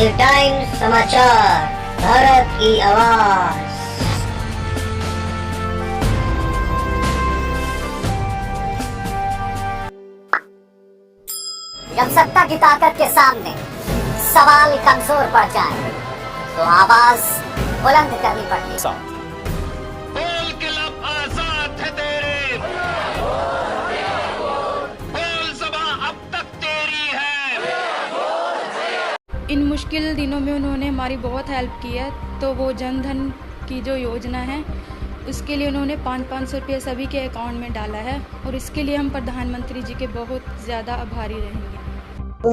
The times समाचार, भारत की आवाज। जब सत्ता की ताकत के सामने सवाल कमजोर पड़ जाए तो आवाज बुलंद करनी पड़ती है। बोल के लब आजाद है तेरे, बोल ज़बां अब तक तेरी है। इन मुश्किल दिनों में उन्होंने हमारी बहुत हेल्प की है। तो वो जन धन की जो योजना है उसके लिए उन्होंने 500 रुपये सभी के अकाउंट में डाला है और इसके लिए हम प्रधानमंत्री जी के बहुत ज़्यादा आभारी रहेंगे।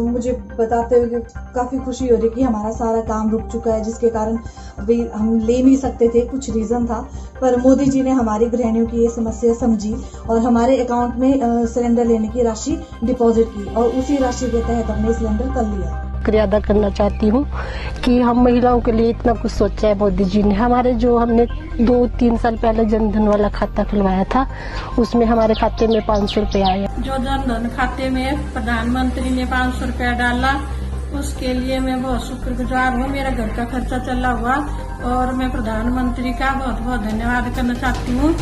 मुझे बताते हुए काफ़ी खुशी हो रही कि हमारा सारा काम रुक चुका है, जिसके कारण अभी हम ले नहीं सकते थे, कुछ रीज़न था। पर मोदी जी ने हमारी गृहिणियों की ये समस्या समझी और हमारे अकाउंट में सिलेंडर लेने की राशि डिपॉजिट की और उसी राशि के तहत हमने सिलेंडर कर लिया। शुक्रिया अदा करना चाहती हूँ कि हम महिलाओं के लिए इतना कुछ सोचा है मोदी जी ने। हमारे जो हमने 2-3 साल पहले जनधन वाला खाता खुलवाया था उसमें हमारे खाते में 500 रुपए आए। जो जनधन खाते में प्रधानमंत्री ने 500 रुपया डाला उसके लिए मैं बहुत शुक्रगुजार हूँ। मेरा घर का खर्चा चला हुआ और मैं प्रधानमंत्री का बहुत बहुत धन्यवाद करना चाहती हूँ।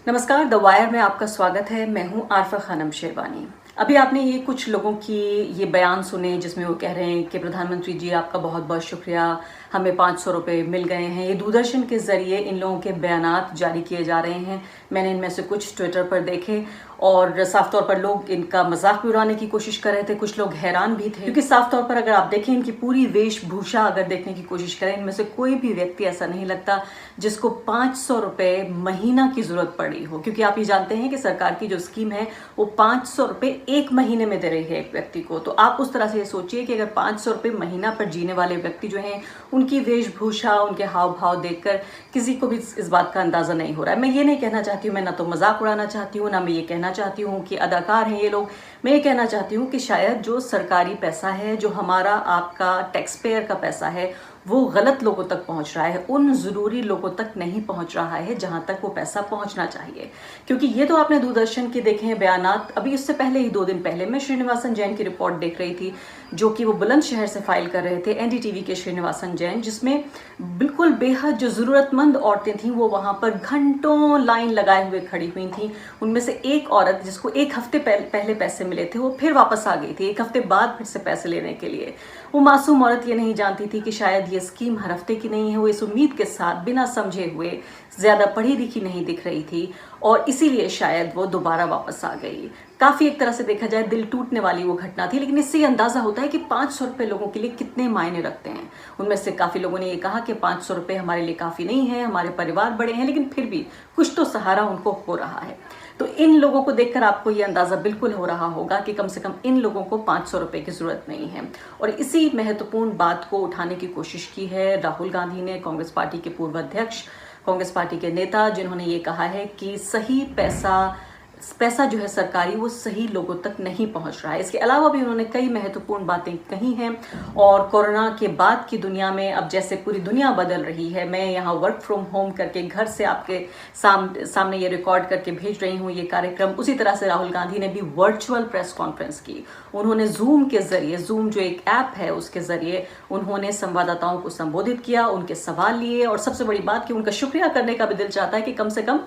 नमस्कार, द वायर में आपका स्वागत है। मैं हूं आरफा खानम शेरवानी। अभी आपने ये कुछ लोगों की ये बयान सुने जिसमें वो कह रहे हैं कि प्रधानमंत्री जी आपका बहुत बहुत शुक्रिया, हमें 500 रुपये मिल गए हैं। ये दूरदर्शन के जरिए इन लोगों के बयानात जारी किए जा रहे हैं। मैंने इनमें से कुछ ट्विटर पर देखे और साफ तौर पर लोग इनका मजाक भी उड़ाने की कोशिश कर रहे थे, कुछ लोग हैरान भी थे क्योंकि साफ तौर पर अगर आप देखें इनकी पूरी वेशभूषा अगर देखने की कोशिश करें, इनमें से कोई भी व्यक्ति ऐसा नहीं लगता जिसको 500 रुपये महीना की जरूरत पड़ी हो। क्योंकि आप ये जानते हैं कि सरकार की जो स्कीम है वो 500 रुपये एक महीने में दे रही है एक व्यक्ति को। तो आप उस तरह से ये सोचिए कि अगर 500 रुपये महीना पर जीने वाले व्यक्ति जो हैं उनकी वेशभूषा, उनके हाव भाव देखकर किसी को भी इस बात का अंदाजा नहीं हो रहा है। मैं ये नहीं कहना चाहती हूँ, मैं ना तो मजाक उड़ाना चाहती हूँ, ना मैं ये कहना चाहती हूँ कि अदाकार हैं ये लोग। मैं ये कहना चाहती हूँ कि शायद जो सरकारी पैसा है, जो हमारा आपका टैक्स पेयर का पैसा है, वो गलत लोगों तक पहुंच रहा है, उन ज़रूरी लोगों तक नहीं पहुंच रहा है जहां तक वो पैसा पहुंचना चाहिए। क्योंकि ये तो आपने दूरदर्शन के देखे हैं बयानात। अभी इससे पहले ही 2 दिन पहले मैं श्रीनिवासन जैन की रिपोर्ट देख रही थी जो कि वो बुलंदशहर से फाइल कर रहे थे, एनडीटीवी के श्रीनिवासन जैन, जिसमें बिल्कुल बेहद जो ज़रूरतमंद औरतें थीं वो वहाँ पर घंटों लाइन लगाए हुए खड़ी हुई थीं। उनमें से एक औरत जिसको 1 हफ्ते पहले पैसे मिले थे वो फिर वापस आ गई थी 1 हफ्ते बाद फिर से पैसे लेने के लिए। वो मासूम औरत ये नहीं जानती थी कि शायद ये स्कीम हर हफ्ते की नहीं है। वो इस उम्मीद के साथ बिना समझे हुए, ज्यादा पढ़ी लिखी नहीं दिख रही थी और इसीलिए शायद वो दोबारा वापस आ गई। काफी एक तरह से देखा जाए दिल टूटने वाली वो घटना थी। लेकिन इससे अंदाजा होता है कि 500 रुपये लोगों के लिए कितने मायने रखते हैं। उनमें से काफी लोगों ने ये कहा कि 500 रुपये हमारे लिए काफी नहीं है, हमारे परिवार बड़े हैं, लेकिन फिर भी कुछ तो सहारा उनको हो रहा है। तो इन लोगों को देखकर आपको ये अंदाजा बिल्कुल हो रहा होगा कि कम से कम इन लोगों को 500 रुपये की जरूरत नहीं है। और इसी महत्वपूर्ण बात को उठाने की कोशिश की है राहुल गांधी ने, कांग्रेस पार्टी के पूर्व अध्यक्ष, कांग्रेस पार्टी के नेता, जिन्होंने ये कहा है कि सही पैसा जो है सरकारी वो सही लोगों तक नहीं पहुंच रहा है। इसके अलावा भी उन्होंने कई महत्वपूर्ण बातें कही हैं। और कोरोना के बाद की दुनिया में अब जैसे पूरी दुनिया बदल रही है, मैं यहाँ वर्क फ्रॉम होम करके घर से आपके सामने ये रिकॉर्ड करके भेज रही हूँ ये कार्यक्रम, उसी तरह से राहुल गांधी ने भी वर्चुअल प्रेस कॉन्फ्रेंस की। उन्होंने जूम के जरिए, जूम जो एक ऐप है उसके जरिए उन्होंने संवाददाताओं को संबोधित किया, उनके सवाल लिए और सबसे बड़ी बात कि उनका शुक्रिया करने का भी दिल चाहता है कि कम से कम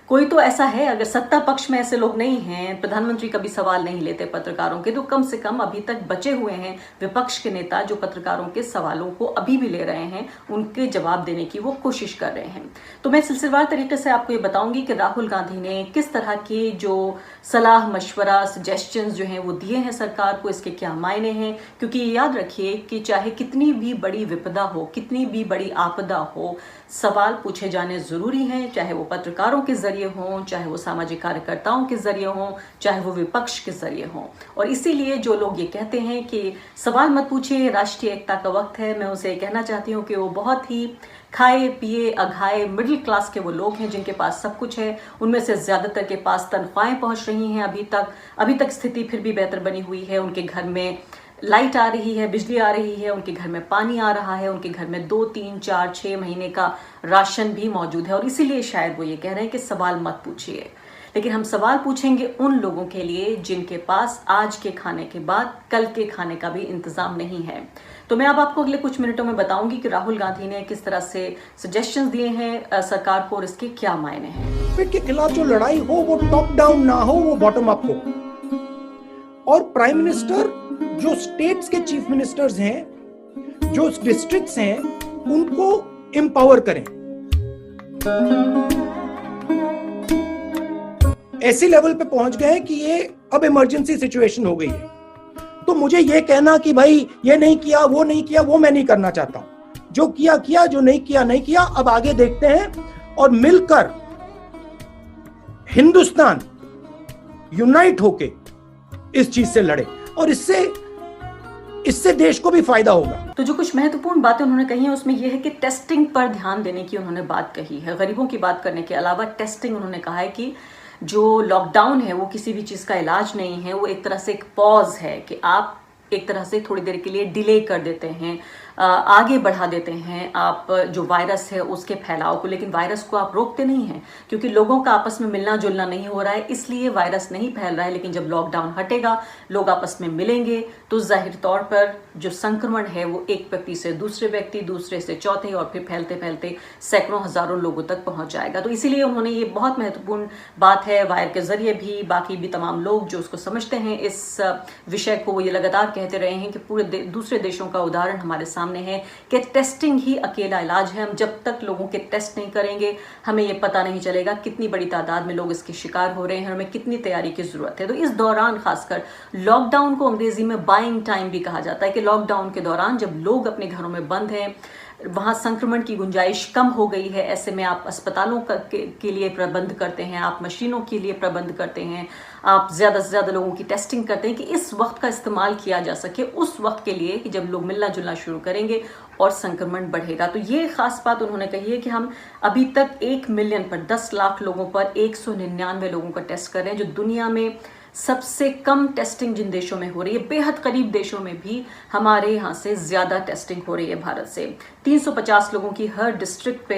कोई तो ऐसा है, अगर सत्ता पक्ष में ऐसे लोग नहीं हैं, प्रधानमंत्री कभी सवाल नहीं लेते पत्रकारों के, तो कम से कम अभी तक बचे हुए हैं विपक्ष के नेता जो पत्रकारों के सवालों को अभी भी ले रहे हैं, उनके जवाब देने की वो कोशिश कर रहे हैं। तो मैं सिलसिलेवार तरीके से आपको ये बताऊंगी कि राहुल गांधी ने किस तरह के जो सलाह मशवरा सजेशंस जो हैं वो दिए हैं सरकार को, इसके क्या मायने हैं। क्योंकि याद रखिए कि चाहे कितनी भी बड़ी विपदा हो, कितनी भी बड़ी आपदा हो, सवाल पूछे जाने जरूरी हैं, चाहे वो पत्रकारों के जरिए हों, चाहे वो सामाजिक कार्यकर्ताओं के जरिए हों, चाहे वो विपक्ष के जरिए हों। और इसीलिए जो लोग ये कहते हैं कि सवाल मत पूछिए, राष्ट्रीय एकता का वक्त है, मैं उसे कहना चाहती हूँ कि वो बहुत ही खाए पिए अघाए मिडिल क्लास के वो लोग हैं जिनके पास सब कुछ है। उनमें से ज्यादातर के पास तनख्वाहें पहुंच रही हैं। अभी तक स्थिति फिर भी बेहतर बनी हुई है। उनके घर में लाइट आ रही है, बिजली आ रही है, उनके घर में पानी आ रहा है, उनके घर में 2, 3, 4, 6 महीने का राशन भी मौजूद है। और इसीलिए शायद वो ये कह रहे हैं कि सवाल मत पूछिए। लेकिन हम सवाल पूछेंगे उन लोगों के लिए जिनके पास आज के खाने के बाद कल के खाने का भी इंतजाम नहीं है। तो मैं अब आपको अगले कुछ मिनटों में बताऊंगी कि राहुल गांधी ने किस तरह से सजेशंस दिए हैं सरकार को और इसके क्या मायने हैं। कोविड के खिलाफ जो लड़ाई हो वो टॉप डाउन ना हो, वो बॉटम अप हो, और प्राइम मिनिस्टर जो स्टेट्स के चीफ मिनिस्टर्स हैं, जो डिस्ट्रिक्ट्स हैं, उनको एम्पावर करें। ऐसे लेवल पे पहुंच गए कि ये अब इमरजेंसी सिचुएशन हो गई है। तो मुझे ये कहना कि भाई ये नहीं किया, वो नहीं किया, वो मैं नहीं करना चाहता हूं। जो किया किया, जो नहीं किया नहीं किया। अब आगे देखते हैं और मिलकर हिंदुस्तान यूनाइट होके इस चीज से लड़े, और इससे देश को भी फायदा होगा। तो जो कुछ महत्वपूर्ण बातें उन्होंने कही हैं उसमें यह है कि टेस्टिंग पर ध्यान देने की उन्होंने बात कही है। गरीबों की बात करने के अलावा टेस्टिंग, उन्होंने कहा है कि जो लॉकडाउन है वो किसी भी चीज का इलाज नहीं है, वो एक तरह से एक पॉज है कि आप एक तरह से थोड़ी देर के लिए डिले कर देते हैं, आगे बढ़ा देते हैं आप जो वायरस है उसके फैलाव को, लेकिन वायरस को आप रोकते नहीं हैं क्योंकि लोगों का आपस में मिलना जुलना नहीं हो रहा है, इसलिए वायरस नहीं फैल रहा है। लेकिन जब लॉकडाउन हटेगा, लोग आपस में मिलेंगे, तो जाहिर तौर पर जो संक्रमण है वो एक व्यक्ति से दूसरे व्यक्ति, दूसरे से चौथे, और फिर फैलते फैलते सैकड़ों हजारों लोगों तक पहुंच जाएगा। तो इसीलिए उन्होंने ये बहुत महत्वपूर्ण बात है, वायर के जरिए भी, बाकी भी तमाम लोग जो उसको समझते हैं इस विषय को, वो ये लगातार कहते रहे हैं कि पूरे दूसरे देशों का उदाहरण हमारे सामने है कि टेस्टिंग ही अकेला इलाज है। हम जब तक लोगों के टेस्ट नहीं करेंगे, हमें यह पता नहीं चलेगा कितनी बड़ी तादाद में लोग इसके शिकार हो रहे हैं, हमें कितनी तैयारी की जरूरत है। तो इस दौरान खासकर लॉकडाउन को अंग्रेजी में बाइंग टाइम भी कहा जाता है कि लॉकडाउन के दौरान जब लोग अपने घरों में बंद हैं, वहां संक्रमण की गुंजाइश कम हो गई है, ऐसे में आप अस्पतालों के लिए प्रबंध करते हैं, आप मशीनों के लिए प्रबंध करते हैं, आप ज्यादा से ज्यादा लोगों की टेस्टिंग करते हैं कि इस वक्त का इस्तेमाल किया जा सके उस वक्त के लिए कि जब लोग मिलना जुलना शुरू करेंगे और संक्रमण बढ़ेगा। तो ये खास बात उन्होंने कही है कि हम अभी तक 1 मिलियन पर 10 लाख लोगों पर 199 लोगों का टेस्ट कर रहे हैं, जो दुनिया में सबसे कम टेस्टिंग जिन देशों में हो रही है। बेहद करीब देशों में भी हमारे यहाँ से ज्यादा टेस्टिंग हो रही है भारत से। 350 लोगों की हर डिस्ट्रिक्ट पे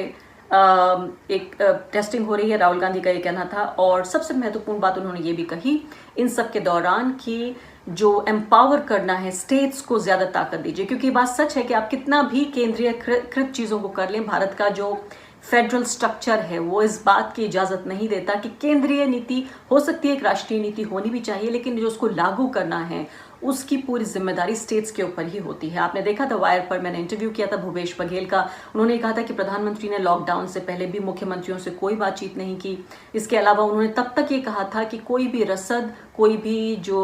एक टेस्टिंग हो रही है, राहुल गांधी का ये कहना था। और सबसे महत्वपूर्ण बात उन्होंने ये भी कही इन सब के दौरान कि जो एम्पावर करना है, स्टेट्स को ज्यादा ताकत दीजिए, क्योंकि बात सच है कि आप कितना भी केंद्रीय कृत चीजों को कर लें, भारत का जो फेडरल स्ट्रक्चर है वो इस बात की इजाजत नहीं देता कि केंद्रीय नीति हो सकती है, एक राष्ट्रीय नीति होनी भी चाहिए, लेकिन जो उसको लागू करना है उसकी पूरी जिम्मेदारी स्टेट्स के ऊपर ही होती है। आपने देखा था वायर पर मैंने इंटरव्यू किया था भूपेश बघेल का, उन्होंने कहा था कि प्रधानमंत्री ने लॉकडाउन से पहले भी मुख्यमंत्रियों से कोई बातचीत नहीं की। इसके अलावा उन्होंने तब तक ये कहा था कि कोई भी रसद, कोई भी जो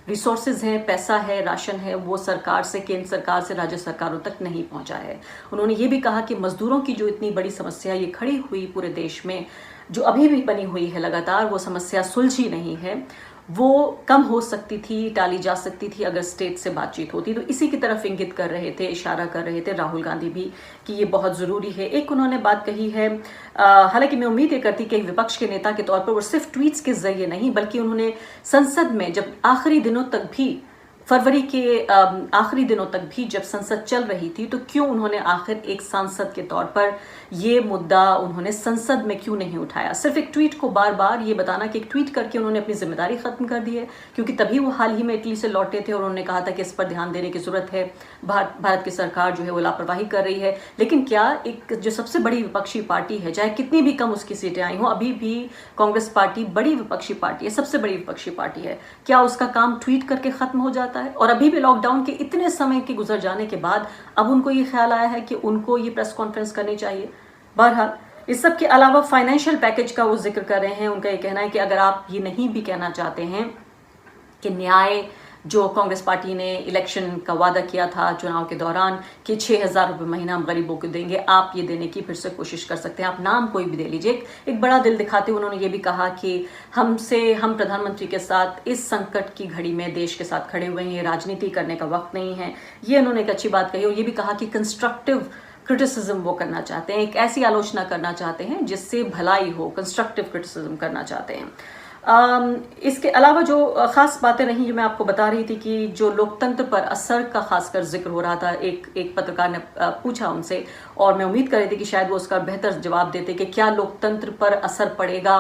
रिसोर्सेज हैं, पैसा है, राशन है, वो सरकार से, केंद्र सरकार से राज्य सरकारों तक नहीं पहुंचा है। उन्होंने ये भी कहा कि मजदूरों की जो इतनी बड़ी समस्या ये खड़ी हुई पूरे देश में, जो अभी भी बनी हुई है लगातार, वो समस्या सुलझी नहीं है, वो कम हो सकती थी, टाली जा सकती थी अगर स्टेट से बातचीत होती। तो इसी की तरफ इंगित कर रहे थे, इशारा कर रहे थे राहुल गांधी भी कि ये बहुत जरूरी है। एक उन्होंने बात कही है, हालांकि मैं उम्मीद ये करती कि विपक्ष के नेता के तौर पर वो सिर्फ ट्वीट्स के जरिए नहीं, बल्कि उन्होंने संसद में जब आखिरी दिनों तक भी, फरवरी के आखिरी दिनों तक भी जब संसद चल रही थी, तो क्यों उन्होंने आखिर एक सांसद के तौर पर ये मुद्दा उन्होंने संसद में क्यों नहीं उठाया। सिर्फ एक ट्वीट को बार बार ये बताना कि एक ट्वीट करके उन्होंने अपनी जिम्मेदारी खत्म कर दी है, क्योंकि तभी वो हाल ही में इटली से लौटे थे और उन्होंने कहा था कि इस पर ध्यान देने की जरूरत है, भारत की सरकार जो है वो लापरवाही कर रही है। लेकिन क्या एक जो सबसे बड़ी विपक्षी पार्टी है, चाहे कितनी भी कम उसकी सीटें आई हों, अभी भी कांग्रेस पार्टी बड़ी विपक्षी पार्टी है, सबसे बड़ी विपक्षी पार्टी है, क्या उसका काम ट्वीट करके खत्म हो जाता है? और अभी भी लॉकडाउन के इतने समय के गुजर जाने के बाद अब उनको ये ख्याल आया है कि उनको ये प्रेस कॉन्फ्रेंस करनी चाहिए। बहरहाल इस सब के अलावा फाइनेंशियल पैकेज का वो जिक्र कर रहे हैं। उनका ये कहना है कि अगर आप ये नहीं भी कहना चाहते हैं कि न्याय जो कांग्रेस पार्टी ने इलेक्शन का वादा किया था चुनाव के दौरान कि 6,000 रुपये महीना हम गरीबों को देंगे, आप ये देने की फिर से कोशिश कर सकते हैं, आप नाम कोई भी दे लीजिए। एक बड़ा दिल दिखाते हुए उन्होंने ये भी कहा कि हम प्रधानमंत्री के साथ इस संकट की घड़ी में देश के साथ खड़े हुए हैं, ये राजनीति करने का वक्त नहीं है। ये उन्होंने एक अच्छी बात कही और ये भी कहा कि कंस्ट्रक्टिव क्रिटिसिज्म वो करना चाहते हैं, एक ऐसी आलोचना करना चाहते हैं जिससे भलाई हो, कंस्ट्रक्टिव क्रिटिसिज्म करना चाहते हैं। इसके अलावा जो खास बातें रही जो मैं आपको बता रही थी कि जो लोकतंत्र पर असर का खासकर जिक्र हो रहा था, एक पत्रकार ने पूछा उनसे और मैं उम्मीद कर रही थी कि शायद वो उसका बेहतर जवाब देते कि क्या लोकतंत्र पर असर पड़ेगा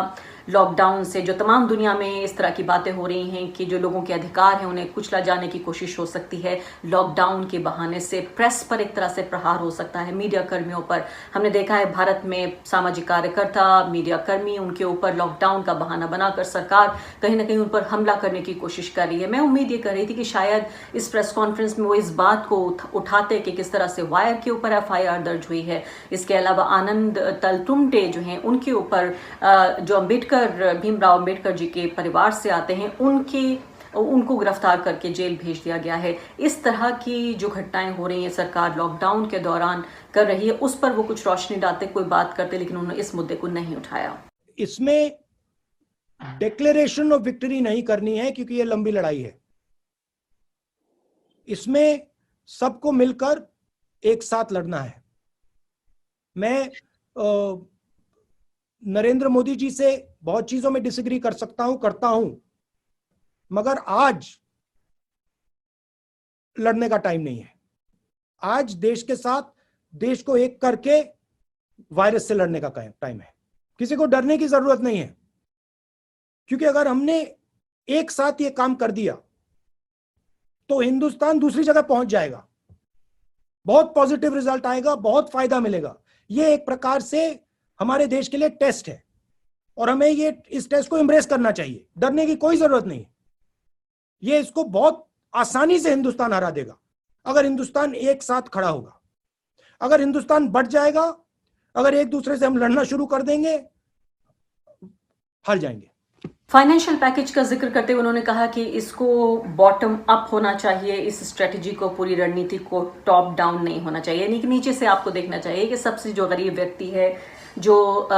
लॉकडाउन से जो तमाम दुनिया में इस तरह की बातें हो रही हैं कि जो लोगों के अधिकार हैं उन्हें कुचला जाने की कोशिश हो सकती है, लॉकडाउन के बहाने से प्रेस पर एक तरह से प्रहार हो सकता है, मीडिया कर्मियों पर। हमने देखा है भारत में सामाजिक कार्यकर्ता, मीडिया कर्मी, उनके ऊपर लॉकडाउन का बहाना बनाकर सरकार कहीं ना कहीं उन पर हमला करने की कोशिश कर रही है। मैं उम्मीद ये कर रही थी कि शायद इस प्रेस कॉन्फ्रेंस में वो इस बात को उठाते कि किस तरह से वायर के ऊपर FIR दर्ज हुई है। इसके अलावा आनंद तलतुमटे जो हैं उनके ऊपर जो भीमराव अंबेडकर जी के परिवार से आते हैं उनको गिरफ्तार करके जेल भेज दिया गया है। इस तरह की जो घटनाएं हो रही हैं सरकार लॉकडाउन के दौरान कर रही है, उस पर वो कुछ रोशनी डालते, कोई बात करते, लेकिन उन्होंने इस मुद्दे को नहीं उठाया। इसमें डिक्लेरेशन ऑफ विक्ट्री नहीं करनी है क्योंकि ये लंबी लड़ाई है। इसमें सबको मिलकर एक साथ लड़ना है। मैं नरेंद्र मोदी जी से बहुत चीजों में डिसएग्री करता हूं, मगर आज लड़ने का टाइम नहीं है। आज देश के साथ देश को एक करके वायरस से लड़ने का टाइम है। किसी को डरने की जरूरत नहीं है, क्योंकि अगर हमने एक साथ ये काम कर दिया तो हिंदुस्तान दूसरी जगह पहुंच जाएगा, बहुत पॉजिटिव रिजल्ट आएगा, बहुत फायदा मिलेगा। ये एक प्रकार से हमारे देश के लिए टेस्ट है और हमें इस टेस्ट को एम्ब्रेस करना चाहिए। डरने की कोई जरूरत नहीं है। ये इसको बहुत आसानी से हिंदुस्तान हरा देगा अगर हिंदुस्तान एक साथ खड़ा होगा। अगर हिंदुस्तान बढ़ जाएगा, अगर एक दूसरे से हम लड़ना शुरू कर देंगे, हार जाएंगे। फाइनेंशियल पैकेज का जिक्र करते हुए उन्होंने कहा कि इसको बॉटम अप होना चाहिए, इस स्ट्रेटजी को, पूरी रणनीति को टॉप डाउन नहीं होना चाहिए, यानी कि नीचे से आपको देखना चाहिए कि सबसे जो गरीब व्यक्ति है, जो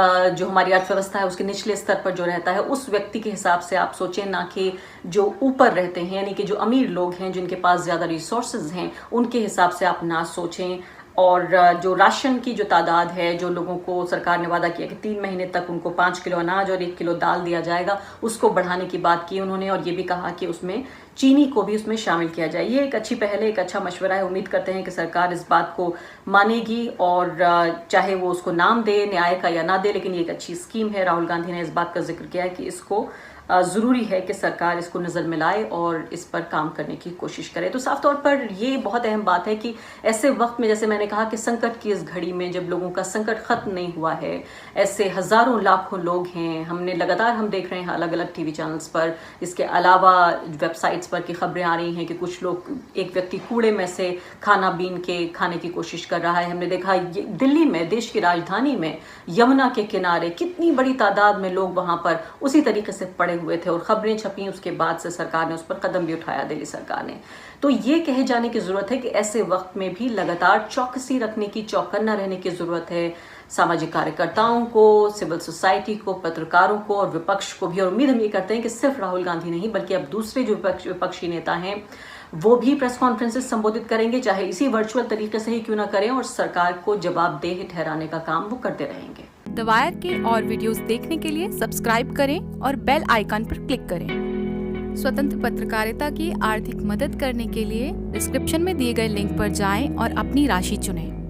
हमारी अर्थव्यवस्था है उसके निचले स्तर पर जो रहता है, उस व्यक्ति के हिसाब से आप सोचें, ना कि जो ऊपर रहते हैं, यानी कि जो अमीर लोग हैं, जिनके पास ज्यादा रिसोर्सेज हैं, उनके हिसाब से आप ना सोचें। और जो राशन की जो तादाद है, जो लोगों को सरकार ने वादा किया कि 3 महीने तक उनको 5 किलो अनाज और 1 किलो दाल दिया जाएगा, उसको बढ़ाने की बात की उन्होंने। और ये भी कहा कि उसमें चीनी को भी उसमें शामिल किया जाए। ये एक अच्छी पहल है, एक अच्छा मशवरा है। उम्मीद करते हैं कि सरकार इस बात को मानेगी और चाहे वो उसको नाम दे न्याय का या ना दे, लेकिन ये एक अच्छी स्कीम है। राहुल गांधी ने इस बात का जिक्र किया है कि इसको जरूरी है कि सरकार इसको नजर में लाए और इस पर काम करने की कोशिश करे। तो साफ तौर पर ये बहुत अहम बात है कि ऐसे वक्त में, जैसे मैंने कहा कि संकट की इस घड़ी में जब लोगों का संकट खत्म नहीं हुआ है, ऐसे हजारों लाखों लोग हैं, हमने लगातार हम देख रहे हैं अलग अलग टीवी चैनल्स पर, इसके अलावा वेबसाइट्स पर की खबरें आ रही हैं कि कुछ लोग, एक व्यक्ति कूड़े में से खाना बीन के खाने की कोशिश कर रहा है। हमने देखा दिल्ली में, देश की राजधानी में, यमुना के किनारे कितनी बड़ी तादाद में लोग वहां पर उसी तरीके से पड़े हुए थे और खबरें छपी। उसके बाद से सरकार ने उस पर कदम भी उठाया, दिल्ली सरकार ने। तो ये कहे जाने की जरूरत है कि ऐसे वक्त में भी लगातार चौकसी रखने की, चौकन्ना रहने की जरूरत है सामाजिक कार्यकर्ताओं को, सिविल सोसाइटी को, पत्रकारों को और विपक्ष को भी। और उम्मीद हम ये करते हैं कि सिर्फ राहुल गांधी नहीं बल्कि अब दूसरे जो विपक्षी नेता हैं वो भी प्रेस कॉन्फ्रेंसेस संबोधित करेंगे, चाहे इसी वर्चुअल तरीके से ही क्यों ना करें, और सरकार को जवाबदेह ठहराने का काम वो करते रहेंगे। द वायर के और वीडियोस देखने के लिए सब्सक्राइब करें और बेल आइकन पर क्लिक करें। स्वतंत्र पत्रकारिता की आर्थिक मदद करने के लिए डिस्क्रिप्शन में दिए गए लिंक पर जाएं और अपनी राशि चुनें।